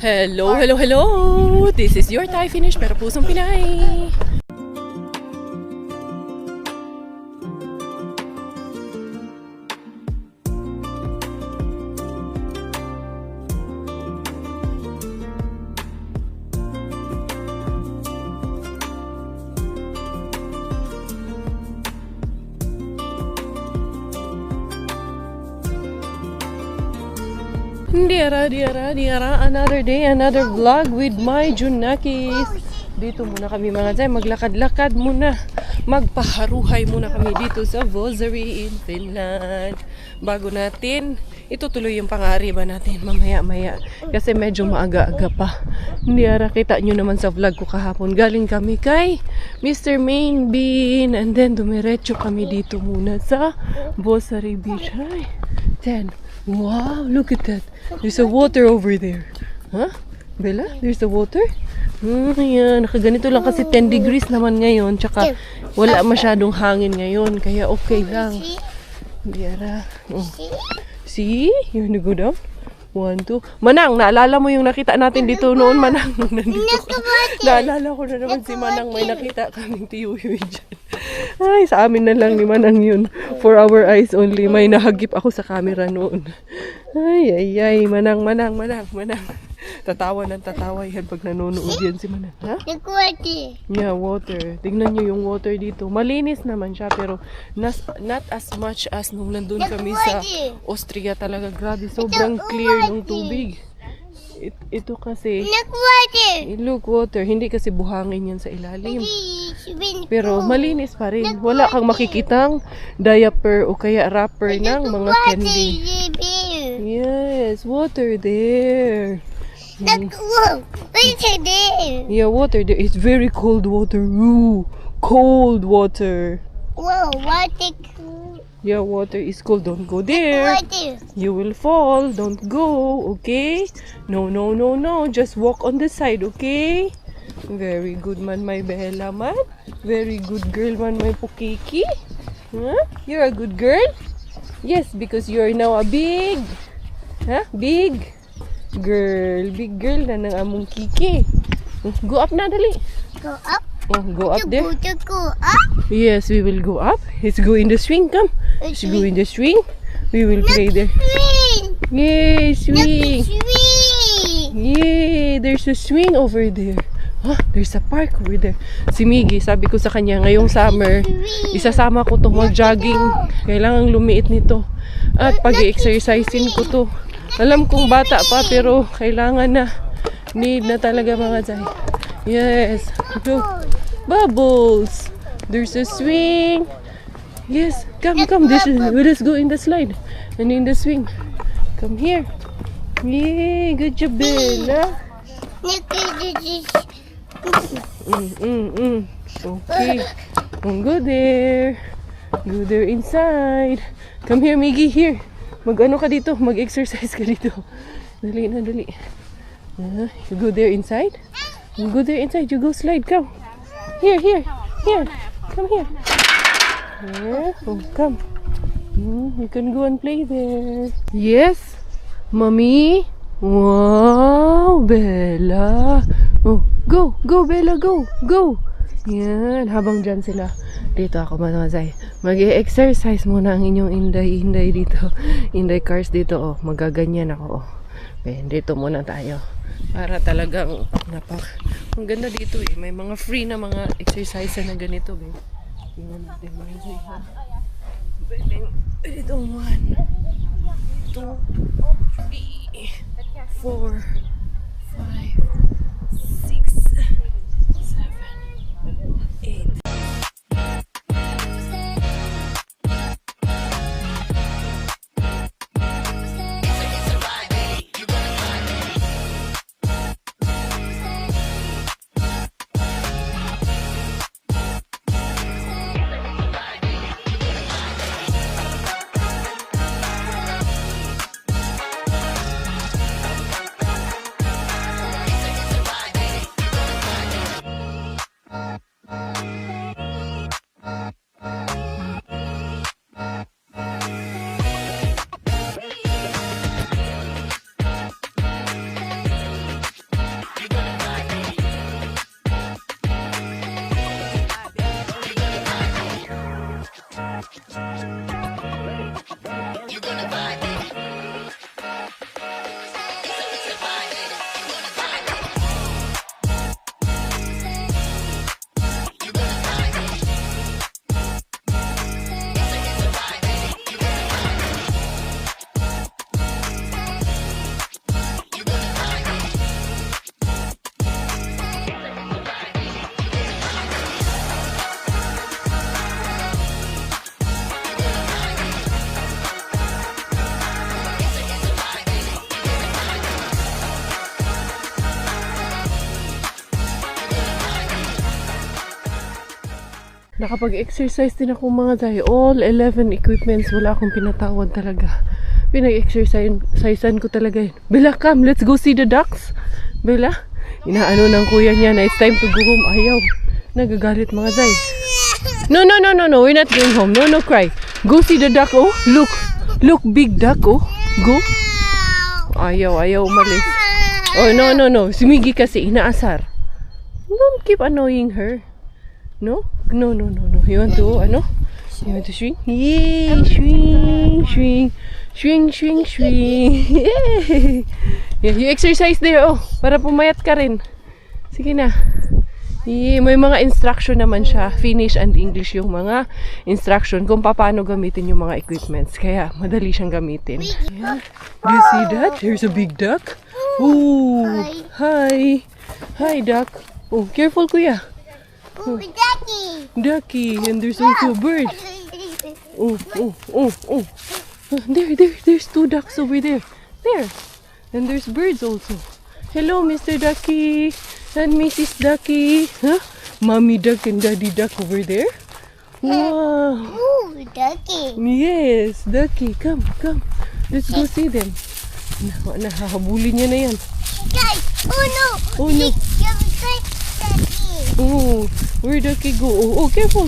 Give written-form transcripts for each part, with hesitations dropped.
Hello, hello, hello! This is your Thai finish pero pusong Pinay! Diara, another day, another vlog with my Junakis. Dito muna kami mga Zay, maglakad-lakad muna. Magpaharuhay muna kami dito sa Vuosaari in Finland. Bago natin, itutuloy yung pangariba natin mamaya-maya. Kasi medyo maaga-aga pa. Diara, kita nyo naman sa vlog ko kahapon. Galing kami kay Mr. Main Bean. And then dumiretso kami dito muna sa Vuosaari Beach. Ay, 10. Wow, look at that. There's a water over there. Huh? Bella, there's the water? Ayan, nakaganito lang kasi 10 degrees naman ngayon. Tsaka wala masyadong hangin ngayon. Kaya okay lang. Diara. Oh. See? You wanna go down? 1, 2. Manang, naalala mo yung nakita natin dito noon, Manang? Nandito ka. Naalala ko na naman si Manang. May nakita kaming tiyuyoy dyan. Ay, sa amin na lang ni Manang yun. For our eyes only. May nahagip ako sa camera noon. Ay. Manang. Tatawa yan pag nanonood yan si Manang. Ha? Yeah, water. Tingnan nyo yung water dito. Malinis naman siya pero not as much as nung nandun kami sa Austria talaga. Grabe, sobrang clear ng tubig. Ito kasi look water. Hindi kasi buhangin yan sa ilalim. Pero malinis pa rin. Wala kang makikitang diaper o kaya wrapper ng mga candy. Yes, water there. Yeah, water there. It's very cold water. Ooh, cold water. Whoa, water cool. Yeah, water is cold. Don't go there. You will fall. Don't go, okay? No. Just walk on the side, okay? Very good man, my Bella man. Very good girl man, my Pukiki. Huh? You're a good girl? Yes, because you're now a big Big girl na ng among Kiki. Go up na, dali. Go up? Oh, go up there. Go up? Yes, we will go up. Let's go in the swing, come. Let's go in the swing. We will play there. Swing! Yay, swing. Swing! Yay, there's a swing over there. Huh, there's a park over there. Si Miggy, sabi ko sa kanya, ngayong summer, isasama ko to mag-jogging. Kailangang lumiit nito. At pag-i-exercisein ko to. Alam kong bata pa, pero kailangan na. Need na talaga mga Zay. Yes. Go. Bubbles. There's a swing. Yes. Come. Let's go in the slide. And in the swing. Come here. Yay. Good job, Bella. Okay. Don't go there. Go there inside. Come here, Miggy. Here. Mag-ano ka dito. Mag-exercise ka dito. Dali. You go there inside. You go slide. Come. Here. Come here. Here. Oh, come. You can go and play there. Yes. Mommy. Wow, Bella. Oh, go, Bella, go. Yan, habang dyan sila. Dito ako mga Zay. Mag-exercise muna ang inyong inday dito. Inday cars dito, oh. Magaganyan ako, oh. Okay, dito muna tayo. Para talagang ang ganda dito eh. May mga free na mga exercise na ganito, eh. Tingnan natin mga Zay, ha. Ito 1, 2, 3, 4, 5, 6, 7, 8. Nakapag-exercise din ako mga day. All 11 equipments, wala akong pinatawad talaga. Pinag-exercisean ko talaga yun. Bella, come, let's go see the ducks. Bella, inaano ng kuya niya na it's time to go home. Ayaw. Nagagalit mga day. No, we're not going home. No, cry. Go see the duck, oh. Look, big duck, oh. Go. Ayaw umalis. Oh, no. Si Miggy kasi inaasar. Don't keep annoying her. No. You want to, You want to swing? Yay! Swing. Yay! Yeah, you exercise there, oh. Para pumayat ka rin. Sige na. Yay, may mga instruction naman siya. Finnish and English yung mga instruction kung paano gamitin yung mga equipments. Kaya, madali siyang gamitin. Yeah. Do you see that? There's a big duck. Ooh. Hi, duck. Oh, careful, kuya. Ducky, and there's also a bird. Oh. There's 2 ducks over there. There. And there's birds also. Hello, Mr. Ducky and Mrs. Ducky. Huh? Mommy duck and daddy duck over there. Wow. Ooh, Ducky. Yes, Ducky. Come. Let's go see them. Nahahabulin niya na yan. Guys, oh no. Ducky. Oh, where Ducky go? Oh, careful.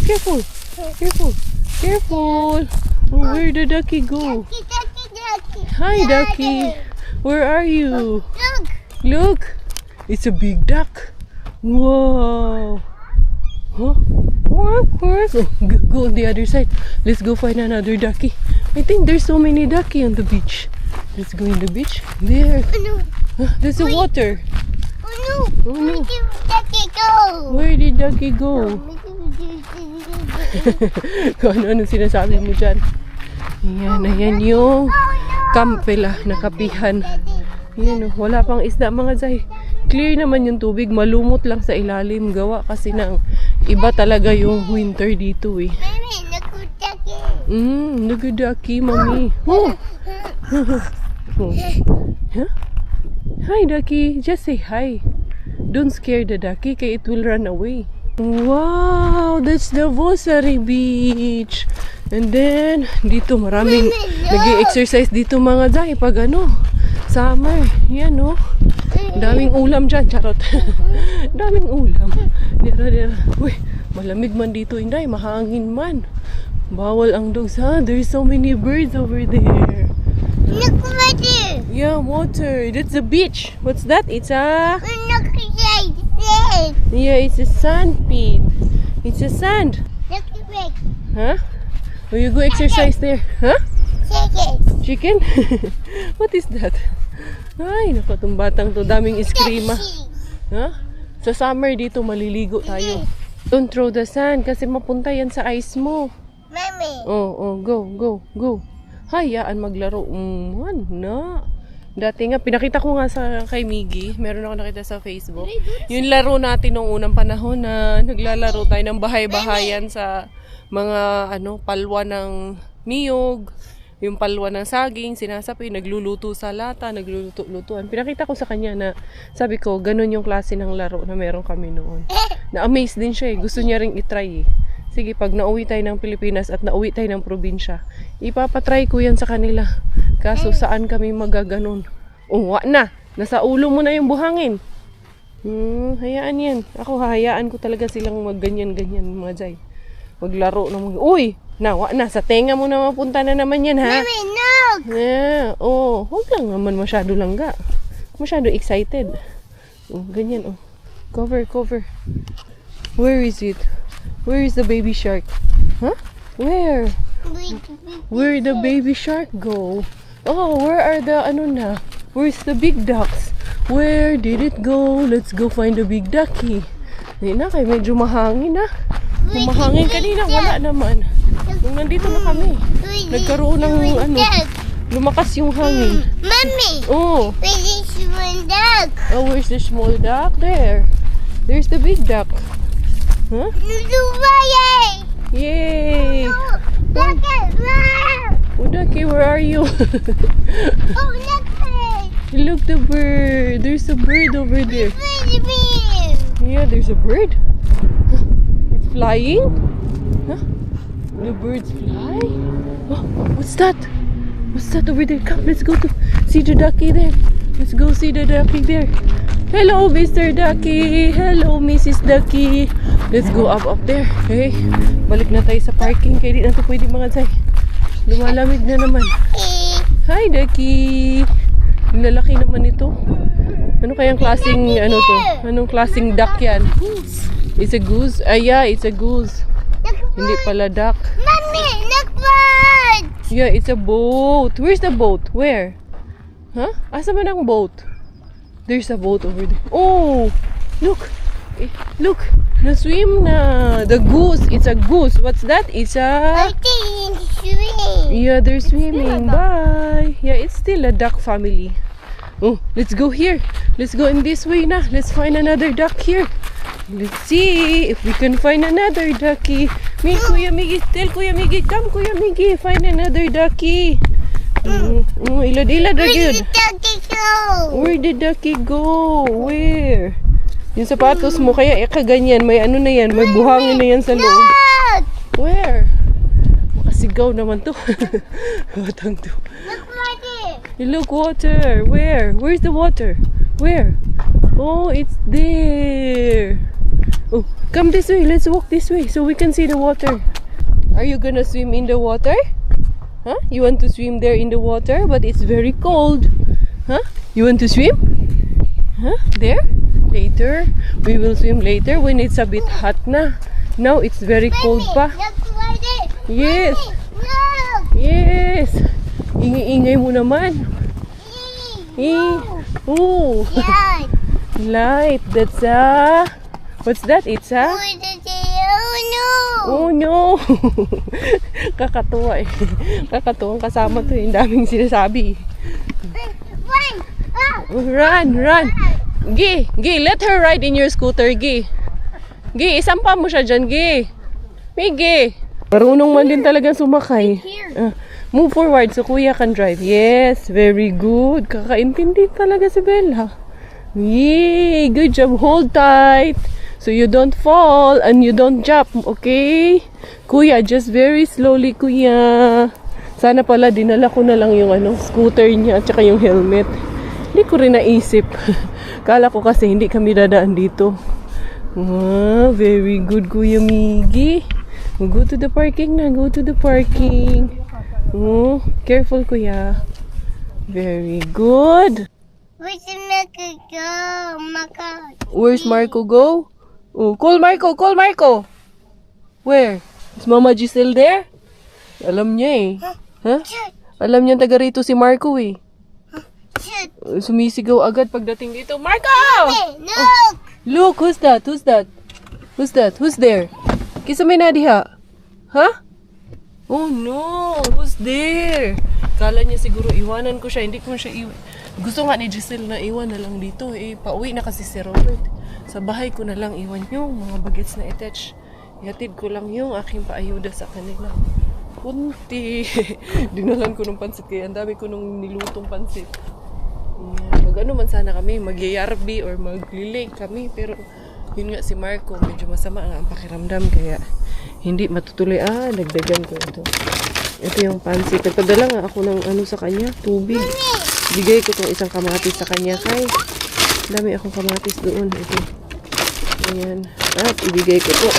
Oh, where did Ducky go? Ducky. Hi, Ducky. Where are you? Look. It's a big duck. Wow. Huh? Quack. Oh, go on the other side. Let's go find another ducky. I think there's so many ducky on the beach. Let's go in the beach. There. Oh no. There's a water. Oh no. Where did Ducky go? Where did Ducky go? Kung ano sinasabi mo dyan. Ayan yung kampela, nakapihan. Ayan, wala pang isda mga zay. Clear naman yung tubig, malumot lang sa ilalim. Gawa kasi ng iba talaga yung winter dito eh. Mami, nagudaki. Nagudaki, mami. Oh. Huh? Hi, Ducky. Just say hi. Don't scare the ducky, kaya it will run away. Wow, that's the Vosari Beach. And then, dito maraming nag-i-exercise dito mga day pag summer. Yan, oh. Daming ulam dyan, charot. Daming ulam. Dira. Uy, malamig man dito, Inday. Mahangin man. Bawal ang dogs, ha? There's so many birds over there. Look water. Yeah, water. That's the beach. What's that? It's a... Yeah, it's a sand pit. It's a sand. Huh? Will you go exercise there? Huh? Chicken? What is that? Ay, naku, itong batang to. Daming iskrima. Huh? Sa summer dito, maliligo tayo. Don't throw the sand kasi mapunta yan sa ice mo. Mami. Oh, go. Hayaan maglaro. Na. Dati nga, pinakita ko nga kay Miggy. Meron ako nakita sa Facebook. Yung laro natin nung unang panahon na naglalaro tayo ng bahay-bahayan sa mga palwa ng niyog. Yung palwa ng saging, sinasapi, nagluluto sa lata, nagluluto-lutuan. Pinakita ko sa kanya na, sabi ko, ganun yung klase ng laro na meron kami noon. Na-amaze din siya eh. Gusto niya ring itry eh. Sige, pag nauwi tayo ng Pilipinas at nauwi tayo ng probinsya, ipapatry ko yan sa kanila. Kaso saan kami magaganon? Oh, na! Nasa ulo mo na yung buhangin. Hayaan yan. Ako, hahayaan ko talaga silang magganyan-ganyan mga jay. Maglaro na uy! Na! Sa tenga mo na mapunta na naman yan, ha? Mami, no! Yeah, oh, huwag lang naman masyado langga. Masyado excited. Oh, ganyan, oh. Cover. Where is it? Where is the baby shark? Huh? Where? Where the baby shark go? Oh, where are the Where's the big ducks? Where did it go? Let's go find the big ducky. Hindi na, kay medyo mahangin na. Kung mahangin kanina, wala naman. Nung nandito na kami, nagkaroon ng lumakas yung hangin. Mami! Oh. Where's the small duck? Oh, where's the small duck? There. There's the big duck. Huh? Yay! Oh, Ducky, where are you? Look, the bird. There's a bird over there. Yeah, there's a bird. It's flying. Huh? The birds fly? Oh, what's that? What's that over there? Come, let's go to see the ducky there. Let's go see the ducky there. Hello, Mr. Ducky. Hello, Mrs. Ducky. Let's go up there. Hey, balik na tayo sa parking. Kaya di na ito pwede mga tay. Lumalamig na naman. Hi, Ducky. Ang lalaki naman ito. Ano kayang klaseng, ano to? Anong klaseng duck yan? It's a goose? Yeah, it's a goose. Hindi pala duck. Mommy, look what? Yeah, it's a boat. Where's the boat? Where? Huh? Asa man ang boat? There's a boat over there. Oh! Look! Look! Na-swim na! The goose! It's a goose! What's that? It's I a... think it's swim. Yeah, they're swimming. Bye! Yeah, it's still a duck family. Oh, let's go here. Let's go in this way na. Let's find another duck here. Let's see if we can find another ducky. Kuya Miggy, tell Kuya Miggy, come Kuya Miggy, find another ducky. Ilad-ilad ra Where gyud. did the ducky go? Where did ducky go? Where? Yung sapatos mo, kaya kaganyan. May ano na yan, may buhangin na yan sa loob. Look! Where? Makasigaw naman to. Batang to. Look like it. Look, water. Where? Where's the water? Where? Oh, it's there. Oh, come this way. Let's walk this way so we can see the water. Are you gonna swim in the water? Huh? You want to swim there in the water, but it's very cold. Huh? You want to swim? Huh? There? Later? We will swim later when it's a bit hot na. Now it's very cold pa. Look like it. Yes. Look. Yes. Ingi-ingay mo naman. Oh. Yeah. Light. That's a... What's that? It's a... Oh no. Oh no! Kakatuwa eh. Kakatuwang kasama to eh. Ang daming sinasabi. Run. Run! Run! Gi! Let her ride in your scooter, Gi. Isampa mo siya dyan, Gi. Migi! Marunong man din talagang sumakay. Move forward so kuya can drive. Yes, very good. Kakaintindi talaga si Bella. Yay! Good job. Hold tight. So you don't fall and you don't jump, okay? Kuya, just very slowly, kuya. Sana pala dinala ko na lang yung scooter niya at saka yung helmet. Hindi ko rin naisip. Kala ko kasi hindi kami dadaan dito. Very good, Kuya Miggy. Go to the parking na. Go to the parking. Careful, kuya. Very good. Where's Marco go? Where's Marco go? Oh, call Marco, call Marco. Where? Is Mama Giselle there? Alam niya eh. Huh? Alam niya taga rito si Marco eh. Sumisigaw agad pagdating dito. Marco! Look! Look, who's that? Who's that? Who's that? Who's there? Kisa may nadiha? Huh? Oh no! Who's there? Kala niya siguro iwanan ko siya. Hindi ko siya iwan. Gusto nga ni Giselle na iwan na lang dito eh. Pauwi na kasi si Robert. Sa bahay ko na lang iwan yung mga bagets na attach. Ihatid ko lang yung aking paayuda sa kanila. Kunti. Dinalan ko ng pansit kaya ang dami ko nung nilutong pansit. Mag-ano man sana kami, mag-yarbi or mag-lilake kami. Pero yun nga si Marco, medyo masama nga ang pakiramdam kaya hindi matutuloy. Dagdagan ko ito. Ito yung pansit. Nagpadala nga ako ng sa kanya, tubig. Bigay ko itong isang kamatis sa kanya kay dami akong kamatis doon. Ito. Ayan. At ibigay ko ito.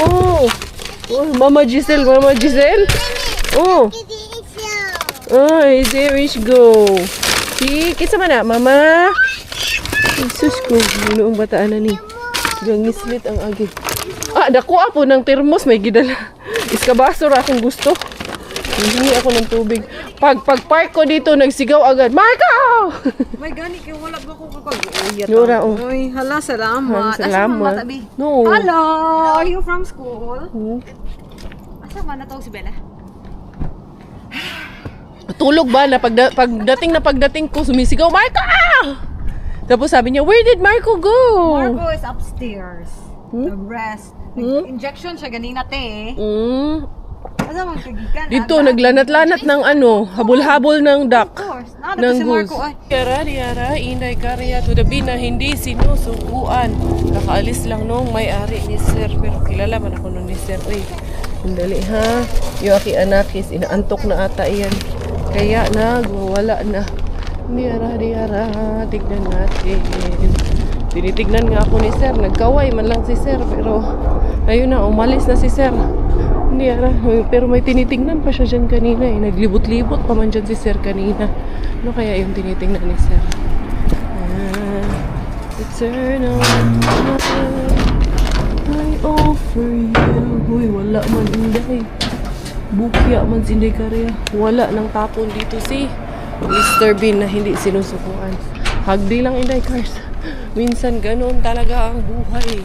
Oh, Mama Giselle, Mama Giselle. Oh. There we go. Si, kisa man na, Mama. Jesus ko, noong bataan na ni. Gangislit ang agi. Nakuha po ng termos, may gidala. Iskabasura akong gusto. Hindi ako ng tubig. Pag-park ko dito, nagsigaw agad, Marco! May gani kayo, wala ba ko kapag-uyat? Nora, oh. Uy, hala, salamat. Salamat. Asa tabi? No. Hello! Are you from school? Asa man na to si Bella? Tulog ba na pagdating ko, sumisigaw, Marco! Tapos sabi niya, where did Marco go? Marco is upstairs. The rest. Injection siya ganina te. Asa man kagikan? Dito, naglanat-lanat ng ano, habol-habol ng duck. Of course. Nada Ng si goose. Marco ay. Diara, inday karya to the bin na hindi sinusukuan. Kakaalis lang nung may-ari ni Sir. Pero kilala man ako nun ni Sir. Uy, sandali ha. Yung aki anakis, inaantok na ata yan. Kaya nagwawala na. Diara, tignan natin. Tinitignan nga ako ni Sir. Nagkaway man lang si Sir. Pero ayun na, umalis na si Sir. Diara, pero may tinitingnan pa siya dyan kanina eh. Naglibot-libot pa man dyan si Sir kanina. Ano kaya yung tinitingnan ni Sir? Eternal love I offer you. Uy, wala man inday. Bukya man si Inday Karya. Wala nang tapon dito si Mr. Bean na hindi sinusukuan. Hagdi lang Inday Cars. Minsan ganun talaga ang buhay.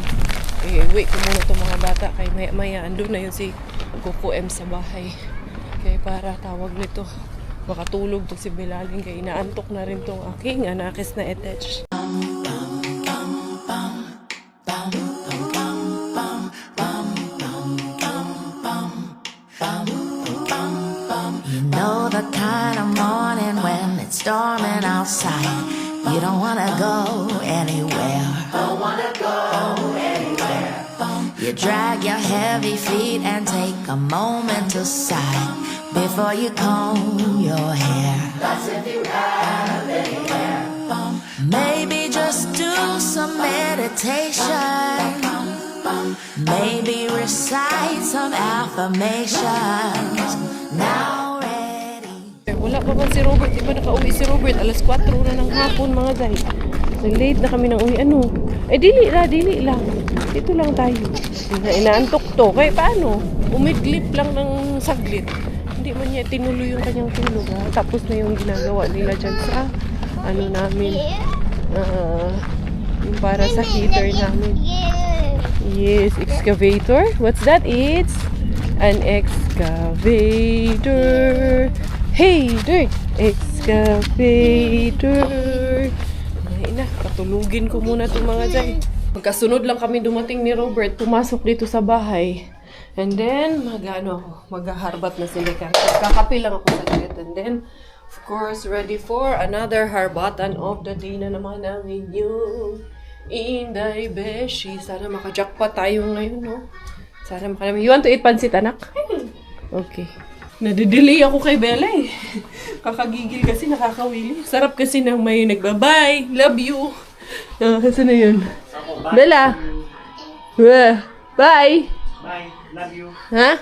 Eh, wait ko muna itong mga bata. Kaya maya-maya, andun na yun si Coco M sa bahay. Kaya para tawag nito, makatulog to si Bilaling. Kaya inaantok na rin tong aking anakis na etech. You know the kind of morning when it's storming outside. You don't wanna go anywhere. Don't wanna go anywhere. You drag your heavy feet and take a moment to sigh before you comb your hair. That's if you have any hair. Maybe just do some meditation. Maybe recite some affirmations. Now ready. Wala pa man si Robert. Di ba nakauwi si Robert? Alas 4 na ng hapon mga guys. Nag-late na kami ng uwi. Ano? Eh, dili lang. Dito lang tayo. Inaantok to. Kaya paano? Umidlip lang ng saglit. Hindi man niya tinuloy yung kanyang tulog. Ha? Tapos na yung ginagawa nila dyan sa ano namin. Yung para sa heater namin. Yes, excavator. What's that? It's an excavator. Hey, dirt! Excavator. Ay na, patulugin ko muna itong mga dyan. Magkasunod lang kami dumating ni Robert. Pumasok dito sa bahay. And then, maghaharbat na sila. Kakapi lang ako saglit. And then, of course, ready for another harbatan of the day na naman ang inyong Inday Beshi. Sana makajackpot tayo ngayon, no? Sana makalami. You want to eat pansit, anak? Okay. Nadidelay ako kay Bella eh. Kakagigil kasi, nakakawili. Sarap kasi nang may nagbabay. Love you. Saan na yun? Bella! Bye! Bye. Love you. Ha?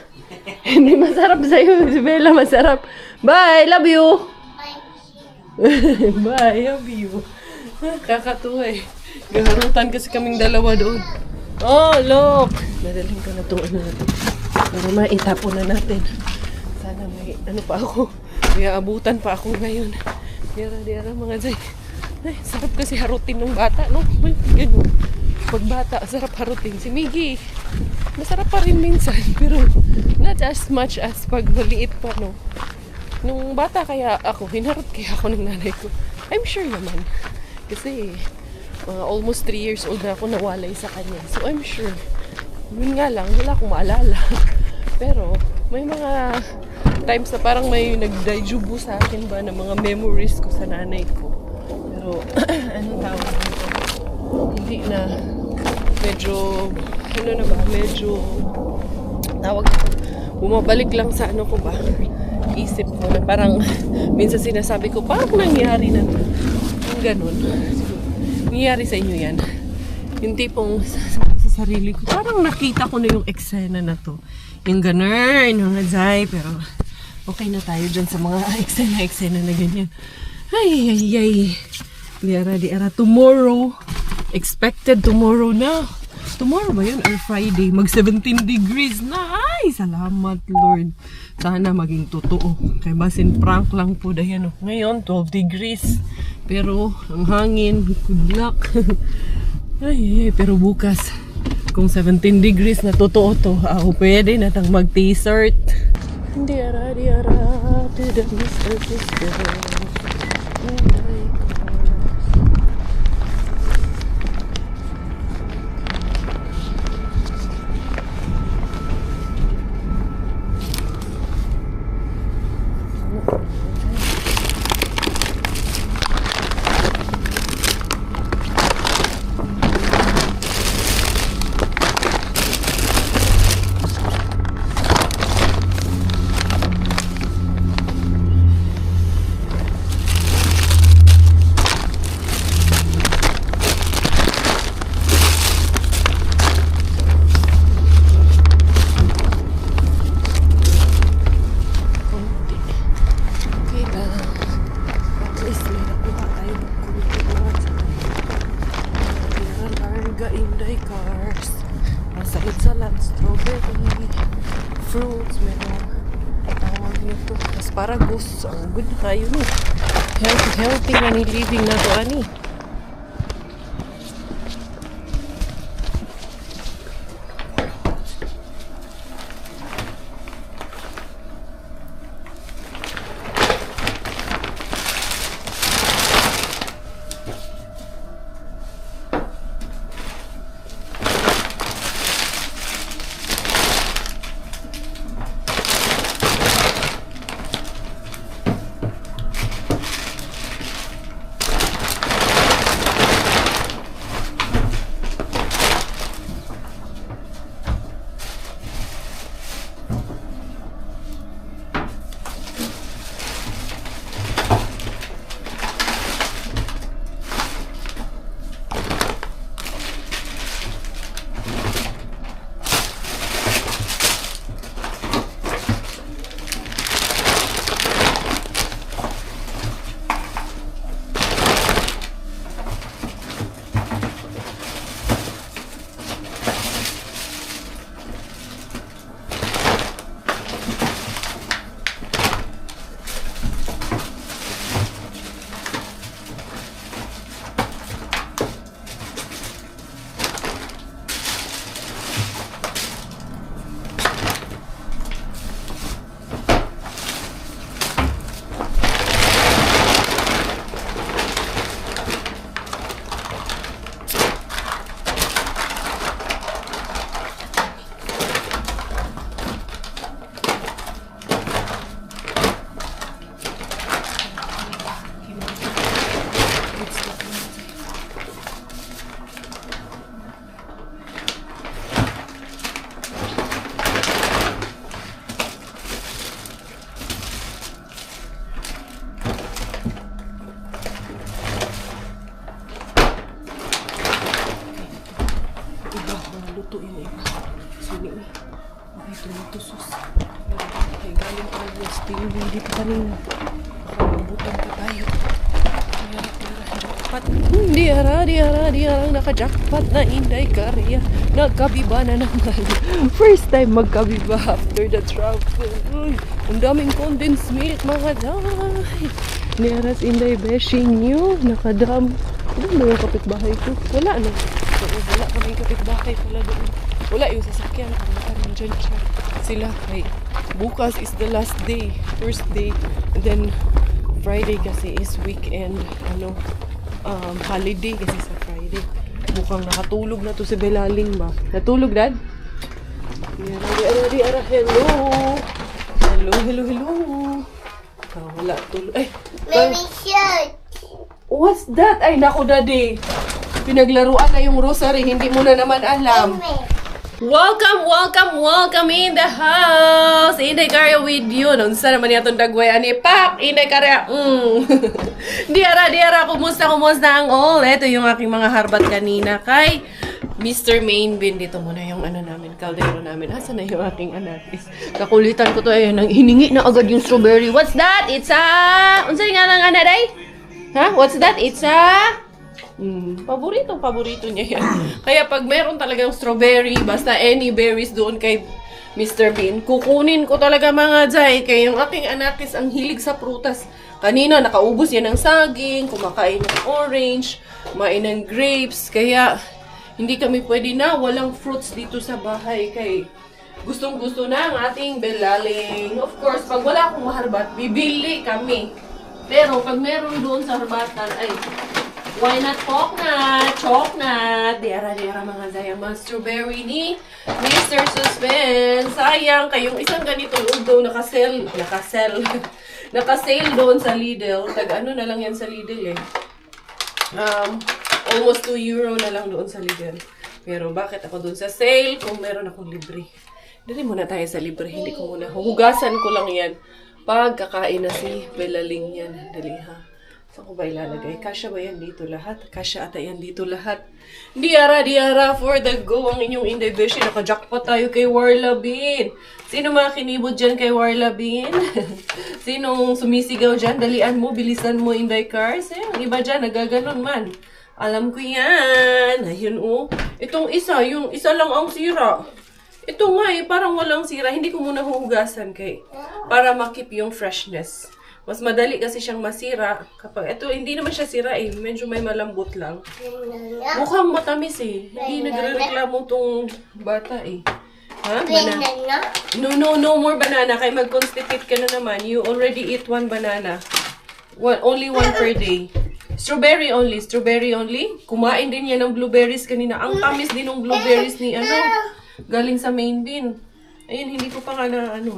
Hindi masarap sa'yo. Si Bella masarap. Bye! Love you! Bye! Love you. Kakatuwa eh. Gaharutan kasi kaming dalawa doon. Oh, look! Nadaling ko na itong ano natin. Para maitapon na natin. Sana may ano pa ako. May abutan pa ako ngayon. Diyara mga zay. Ay, sarap kasi harutin ng bata, no? May ganun. Pag bata, sarap harutin. Si Miggy, masarap pa rin minsan. Pero not as much as pag maliit pa, no? Nung bata kaya ako, hinarot kaya ako ng nanay ko. I'm sure naman. Kasi almost 3 years old na ako nawalay sa kanya. So I'm sure. Yun nga lang, wala akong maalala. Pero may mga times na parang may nagdayjubu sa akin ba ng mga memories ko sa nanay ko. Pero anong tawag nito? Hindi na. Medyo, ano na ba? Medyo tawag ko. Bumabalik lang sa ano ko ba? Isip ko na parang minsan sinasabi ko, parang nangyari na to. Yung ganun. Nangyari sa inyo yan. Yung tipong sa sarili ko, parang nakita ko na yung eksena na to. Yung ganun, yung nadzay, pero okay na tayo dyan sa mga eksena na ganyan. Ay. Diara. Tomorrow, expected tomorrow na. Tomorrow ba yun? Or Friday? Mag 17 degrees na. Ay, salamat Lord. Sana maging totoo. Kaya basin prank lang po dahil ano. Ngayon, 12 degrees. Pero, ang hangin, good luck. Ay, pero bukas, kung 17 degrees na totoo to, pwede na tang mag-t-shirt. Diara, to the Mr. Sister. taga Inday Cars. Masait sa lang strawberry, fruits, meron tawag nito, asparagus. Ang good na kayo ni. Healthy na ni living na to ani. Luto yung iba. Sini na. Ay, tomato sauce. Ay, galing pa ng steam. Hindi pa kanina. Nakabutan pa tayo. Jackpot. Di ara. Naka-jackpot na Inday Karya. Nagkabiba na naman. First time magkabiba after the travel. Uy, ang daming condensed milk, mga day. Di aras Inday bashing you. Nakadam. Ano ba yung kapitbahay ko? Wala na. Wala kami kapitbahay pala doon. Wala yung sasakyan. Kami dyan siya. Sila kay bukas is the last day. First day. And then Friday kasi is weekend. Holiday kasi sa Friday. Mukhang nakatulog na to si Belaling ba? Natulog, Dad? Di ara. Hello. Wala tulog. Ay! Baby shirt. What's that? Ay, naku, Daddy. Pinaglaruan na yung rosary. Hindi mo na naman alam. Welcome in the house. Inday Karya with you. Nunsa naman yatong dagway ani pak. Inday Karya. Di ara. Kumusta ang all? Ito yung aking mga harbat kanina kay Mr. Mainbin. Dito muna yung kaldero namin. Asa na yung aking anakis? Kakulitan ko to. Ayun, hiningi na agad yung strawberry. What's that? It's unsay nga lang anaday? Ha? What's that? It's paborito niya yan. Kaya pag meron talagang strawberry, basta any berries doon kay Mr. Bean, kukunin ko talaga mga jay. Kaya yung aking anakis ang hilig sa prutas. Kanina, nakaubos yan ng saging, kumakain ng orange, kumain ng grapes. Kaya, hindi kami pwede na walang fruits dito sa bahay. Kay gustong-gusto na ang ating Belaling. Of course, pag wala akong maharbat, bibili kami. Pero pag meron doon sa harbatan, ay, why not coconut? Di ara mga zayang mga strawberry ni Mr. Suspense. Sayang, kayong isang ganito daw nakasell doon sa Lidl. Tag-ano na lang yan sa Lidl eh. Almost €2 na lang doon sa Lidl. Pero bakit ako doon sa sale kung meron akong libre? Dali muna tayo sa libre. Hindi ko muna. Hugasan ko lang yan. Pag kakain na si Belaling yan. Dali ha. Saan ko ba ilalagay? Kasya ba yan dito lahat? Kasya ata yan dito lahat. Di ara for the go ang inyong Inday Beshi. Naka-jackpot tayo kay Warla Bean. Sino mga kinibod dyan kay Warla Bean? Sinong sumisigaw dyan? Dalian mo, bilisan mo Inday Cars. Ang iba dyan, nagaganon man. Alam ko yan. Ayun, oh. Itong isa, yung isa lang ang sira. Ito nga eh, parang walang sira. Hindi ko muna huhugasan para makip yung freshness. Mas madali kasi siyang masira. Kapag ito, hindi naman siya sira eh. Medyo may malambot lang. Mukhang matamis eh. Hindi nagre-reklamo tong bata eh. Ha? Banana. No more banana. Kaya mag-constipate ka na naman. You already eat 1 banana. Only 1 per day. Strawberry only. Kumain din yan ng blueberries kanina. Ang tamis din ng blueberries ni galing sa main bin. Ayun, hindi ko pa nga na ayan,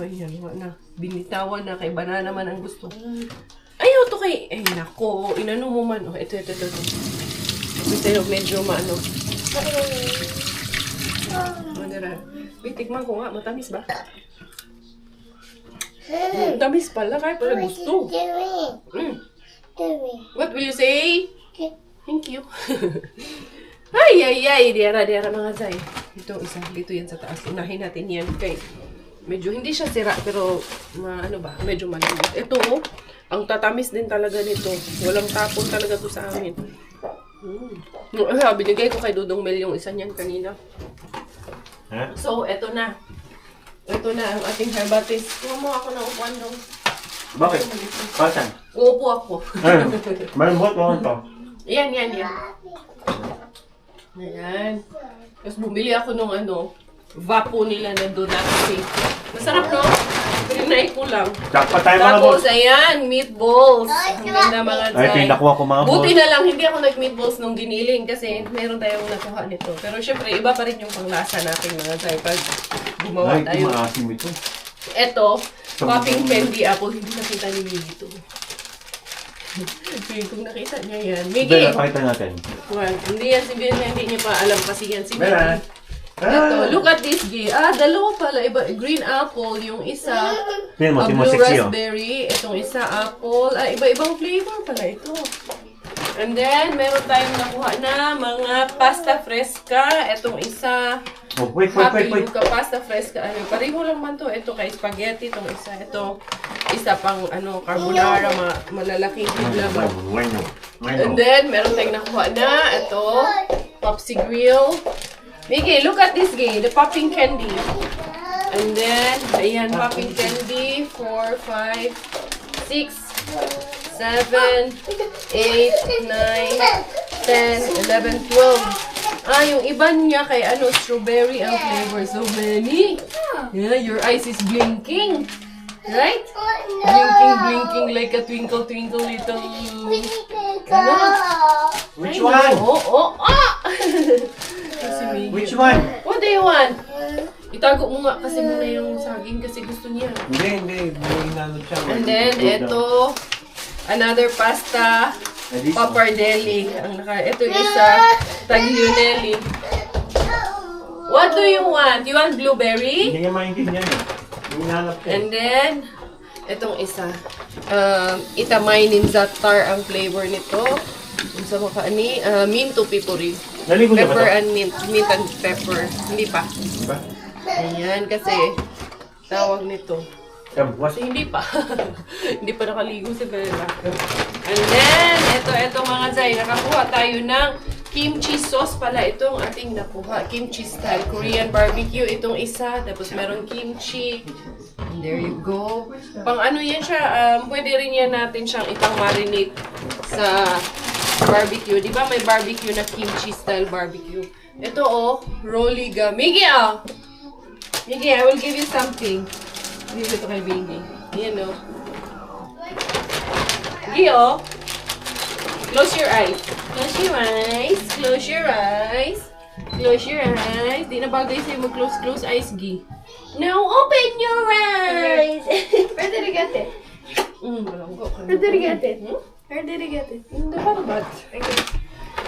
binitawan na kay banana man ang gusto. Ayaw to kay, nako, inano mo man. Oh, ito. Ito medyo Madara. Tikman ko nga, matamis ba? Tamis pala, kaya pala gusto. What will you say? Thank you. Ay, diara mga zay. Ito isa, dito yan sa taas. Unahin natin yan kay medyo hindi siya sira pero medyo malambot. Ito ang tatamis din talaga nito. Walang tapon talaga to sa amin. Binigay ko kay Dudong Mel yung isa niyan kanina. So, eto na. Ito na ang ating herbatis. Kuha mo ako ng upuan dong. Bakit? Pasan? Uupo ako. Malambot mo ito. Yan. Ayan. Tapos bumili ako nung vapo nila na donut. Masarap, no? Pinay ko lang. Dapat tayo mga Tapos, boss. ayan, meatballs. Ang ganda mga Ay, zay. pinakuha ko mga boss. Buti na lang, hindi ako nag-meatballs nung giniling kasi meron tayong nakuha nito. Pero syempre, iba pa rin yung panglasa natin mga zay pag gumawa Ay, tayo. maasim ito. Eto, popping candy apple. Hindi nakita ni Miggy ito. Kung nakita niya yan. Miggy! Bella, pakita natin. Well, hindi yan si Bella, hindi niya pa alam kasi yan si Bella! Miggy. Ito, look at this, Gay. Dalawa pala. Iba, green apple, yung isa. Tingnan mo, si Blue sexy oh. raspberry. Itong isa, apple. Iba-ibang flavor pala ito. And then, meron tayong nakuha na mga pasta fresca. Itong isa, Oh, wait. Happy Luca pasta fresca. Pareho lang man to. Ito kay spaghetti. Itong isa. Ito, isa pang carbonara. Malalaking laman. And then, meron tayong nakuha na. Ito, Popsy Grill. Miggy, look at this, Gay. The popping candy. And then, ayan, popping candy. 4, 5, 6, 7, 8, 9, 10, 11, 12. Yung iba niya kay strawberry ang flavor. So many. Yeah, your eyes is blinking. Right? Blinking like a twinkle little. Which one? Which one? What do you want? Itago mo nga kasi muna yung saging kasi gusto niya. Hindi. Inanod siya. And then, ito, another pasta, pappardelle. Ito isa, tagliolelli. What do you want? You want blueberry? Hindi niya maintindihan eh. Inanap siya. And then, itong isa, itamay ninzatar ang flavor nito. Kung sa mukha ni, mint to pipuri. Naligo niya ba Pepper ito? and mint and pepper. Hindi pa. Diba? Ayan, kasi tawag nito. What? Kasi hindi pa. Hindi pa nakaligo si Bella. And then, ito mga zay, nakakuha tayo ng kimchi sauce pala. Ito ang ating nakuha. Kimchi style Korean barbecue. Itong isa. Tapos meron kimchi. And there you go. Pang yan siya. Pwede rin yan natin siyang ipang-marinate sa barbecue. Di ba may barbecue na kimchi style barbecue? Ito Rolliga. Miggy Miggy, I will give you something. Dito ito kay Bingy. Yan Miggy close your eyes. Close your eyes. Close your eyes. Close your eyes. Di na bagay sa'yo mag-close eyes, Gi. Now open your eyes. Where did you get it? Where did you get it? Where did you get it? Hindi pa bad.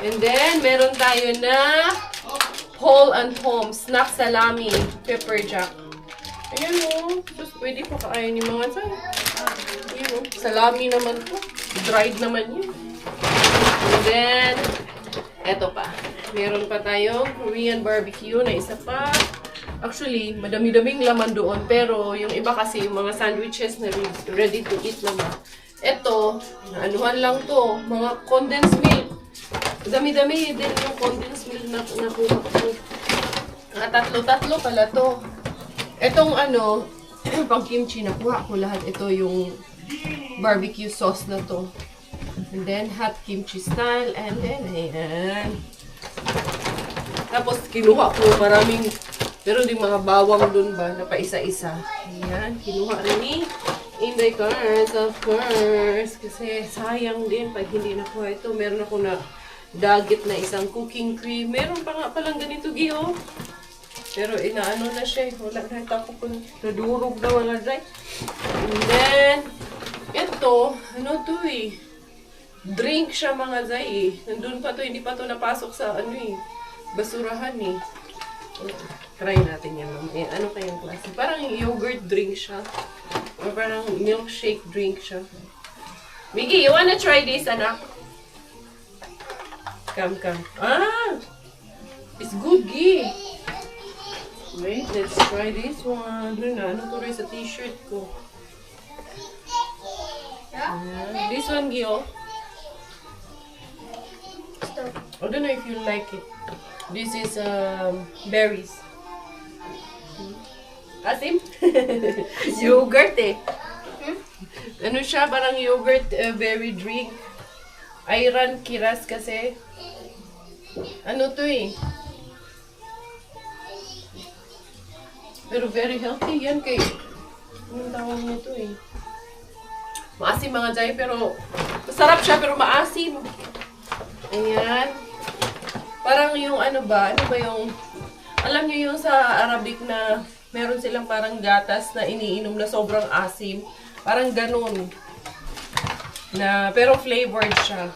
And then, meron tayo na Whole and Home Snack Salami Pepper Jack. Ayan Just pwede pa kain ni mga sa'yo. Ayan Salami naman to. Dried naman yun. And then, eto pa. Meron pa tayong Korean barbecue na isa pa. Actually, madami-daming laman doon. Pero, yung iba kasi, yung mga sandwiches na ready to eat naman. Ito, anuhan lang to. Mga condensed milk. Dami-dami din yung condensed milk na nakuha ko. Tatlo-tatlo pala to. Etong ano, pang kimchi, nakuha ko lahat. Ito yung barbecue sauce na to. And then, hot kimchi style. And then, ayan. Tapos, kinuha ko maraming, pero yung mga bawang dun ba, na paisa-isa. Ayan, kinuha rin ni Inday Cars, of course. Kasi, sayang din pag hindi nakuha ito. Meron ako na dagit na isang cooking cream. Meron pa nga palang ganito, Gio. Pero, inaano na siya. Wala na ako po. Nadurog na mga dry. And then, ito, ano to eh. Drink siya mga zay eh. Nandun pa to, hindi pa to napasok sa ano eh. Basurahan eh. Try natin yan mamaya. Ano kayang klase? Parang yogurt drink siya. Or parang milkshake drink siya. Miggy, you wanna try this, anak? Come. Ah! It's good, Gi. Wait, let's try this one. Ano to rin sa t-shirt ko? This one, Gi, oh. I don't know if you like it. This is berries. Asim? Yogurt eh. Ano siya? Parang yogurt berry drink. Iron kiras kasi. Ano to eh? Pero very healthy yan kay. Anong tawag nito eh? Maasim mga jay pero masarap siya pero maasim. Ayan. Parang yung ano ba yung, alam niyo yung sa Arabic na meron silang parang gatas na iniinom na sobrang asim. Parang ganun. Na, pero flavored siya.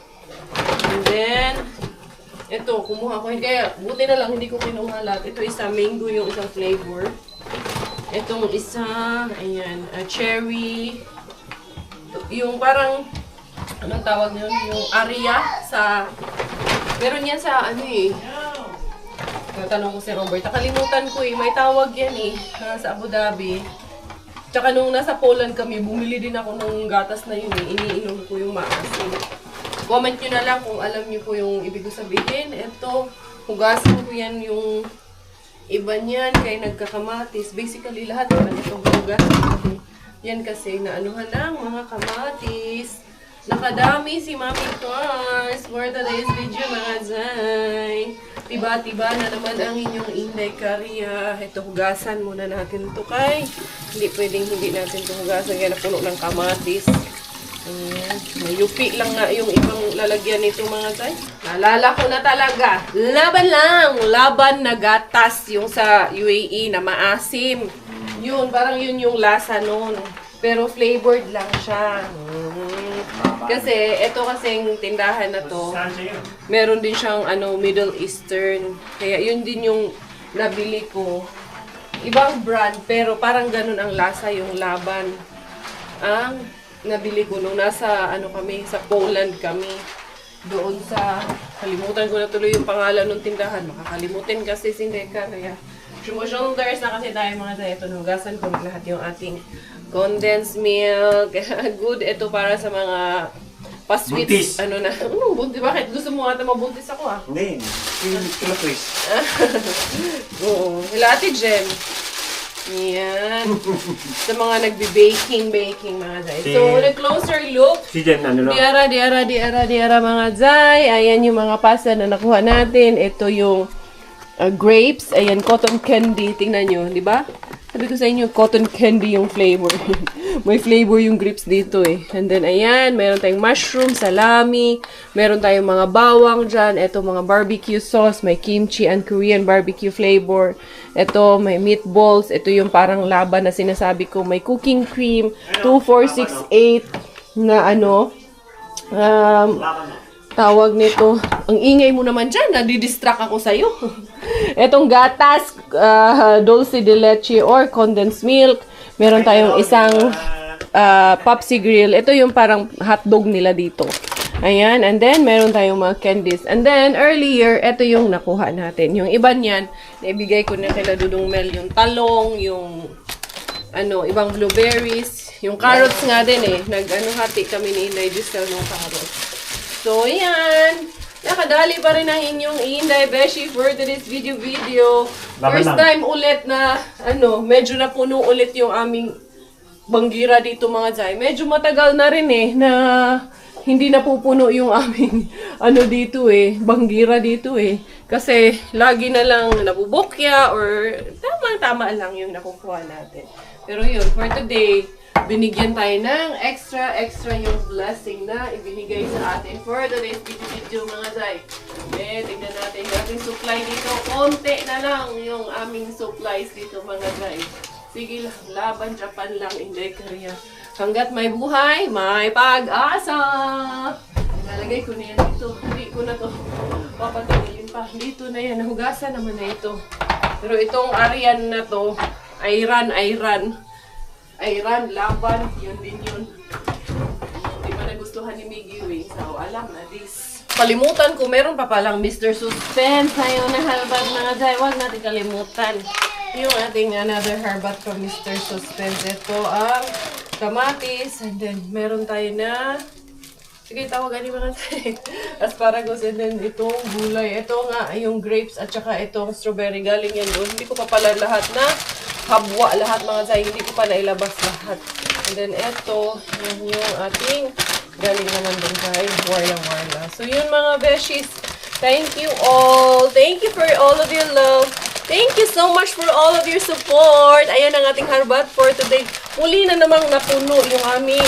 And then, ito, kumuha ko. Kaya, buti na lang, hindi ko kinuha lahat. Ito isa, mango yung isang flavor. Itong isa, ayan, cherry. Yung parang, anong tawag yun? Yung aria sa, meron yan sa, ano eh. Natanong ko si Robert. Nakalimutan ko eh. May tawag yan eh. Sa Abu Dhabi. Tsaka nung nasa Poland kami, bumili din ako ng gatas na yun eh. Iniinom ko yung maasim. Comment nyo na lang kung alam nyo po yung ibig ko sabihin. Ito, hugasan ko yan yung iba niyan kay nagkakamatis. Basically, lahat naman itong hugasan. Yan kasi naanuhan ng mga kamatis. Nakadami si Mami Cars for today's video mga zay. Tiba-tiba na naman ang inyong Inday Karya. Ito, hugasan muna natin ito kay. Hindi pwedeng hindi natin ito hugasan kaya napuno ng kamatis. Mayupi lang nga yung ibang lalagyan nito mga zay. Naalala ko na talaga. Laban lang! Laban na gatas yung sa UAE na maasim. Yun, parang yun yung lasa nun. Pero flavored lang siya. Kasi, ito kasing tindahan na to, meron din siyang Middle Eastern. Kaya yun din yung nabili ko. Ibang brand, pero parang ganun ang lasa yung laban. Ang nabili ko nung nasa kami, sa Poland kami. Doon sa, kalimutan ko na tuloy yung pangalan ng tindahan. Makakalimutin kasi si Ndeka. Kaya, shoulders na kasi tayo mga tayo. Ito, nugasan ko lahat yung ating condensed milk. Good. Ito para sa mga pa-sweets. Buntis. Buntis? Bakit? Gusto mo ata mabuntis ako ah? Hindi. Yung twist. Oo. Hila Ate Jem. Yan. Sa mga nagbe-baking mga zay. So, on a closer look. Si Jen, Diara mga zay. Ayan yung mga pasta na nakuha natin. Ito yung grapes. Ayan, cotton candy. Tingnan nyo, di ba? Sabi ko sa inyo, cotton candy yung flavor. May flavor yung grapes dito eh. And then, ayan, meron tayong mushroom, salami, meron tayong mga bawang dyan. Ito, mga barbecue sauce, may kimchi and Korean barbecue flavor. Ito, may meatballs. Ito yung parang laban na sinasabi ko. May cooking cream, 2468 na tawag nito. Ang ingay mo naman dyan, nadidistract ako sa'yo. Etong gatas, dulce de leche or condensed milk. Meron tayong isang Popsi Grill. Ito yung parang hotdog nila dito. Ayan, and then meron tayong mga candies. And then earlier, ito yung nakuha natin. Yung iba niyan, naibigay ko na kila Dudong Mel, yung talong, yung ibang blueberries, yung carrots nga din eh. Hati kami ni Inday Giselle ng carrots. So, ayan. Nakadali pa rin ang inyong Inday Beshi for today's video. Laban First lang. time ulit na, medyo napuno ulit yung aming banggira dito mga Zay. Medyo matagal na rin na hindi napupuno yung aming, dito banggira dito Kasi lagi na lang nabubukya or tama lang yung nakukuha natin. Pero yun, for today, binigyan tayo ng extra yung blessing na ibinigay sa atin for today's video mga Zay. Tignan natin yung ating supply dito. Konti na lang yung aming supplies dito mga Zay. Sige lang, laban Japan lang, Inday Korea. Hanggat may buhay, may pag-asa! Nalagay ko na yan dito. Hindi ko na to papatagilin pa. Dito na yan, nahugasan naman na ito. Pero itong Arian na to, Iran, laban, yun din yun. Hindi ba nagustuhan ni Miggy Wing? So, alam na this. Kalimutan ko, meron pa palang Mr. Suspense. Ayaw na halbat mga Zay. Huwag natin kalimutan. Yung ating another harbat from Mr. Suspense. Ito ang kamatis. And then, meron tayo na... Sige, tawagan ni mga Zay. Asparagus. And then, itong gulay. Ito nga, yung grapes at saka itong strawberry. Galing yan doon. Hindi ko pa pala lahat na habwa lahat mga Zay. Hindi ko pa nailabas lahat. And then eto, yung ating galing naman dun kay Warla. So yun mga beshies. Thank you all. Thank you for all of your love. Thank you so much for all of your support. Ayan ang ating harbat for today. Muli na namang napuno yung aming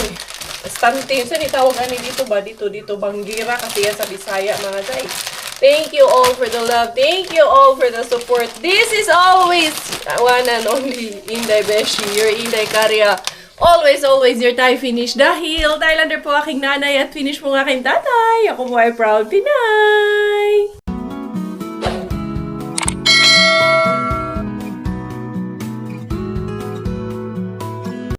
stante. Saan itawag dito ba? Dito, banggira. Kasi yan sa Bisaya mga Zay. Thank you all for the love. Thank you all for the support. This is always one and only Inday Beshi, your Inday Karya. Always your Thai finish. Dahil Thailander po aking nanay at finish po aking tatay. Ako po ay proud Pinay.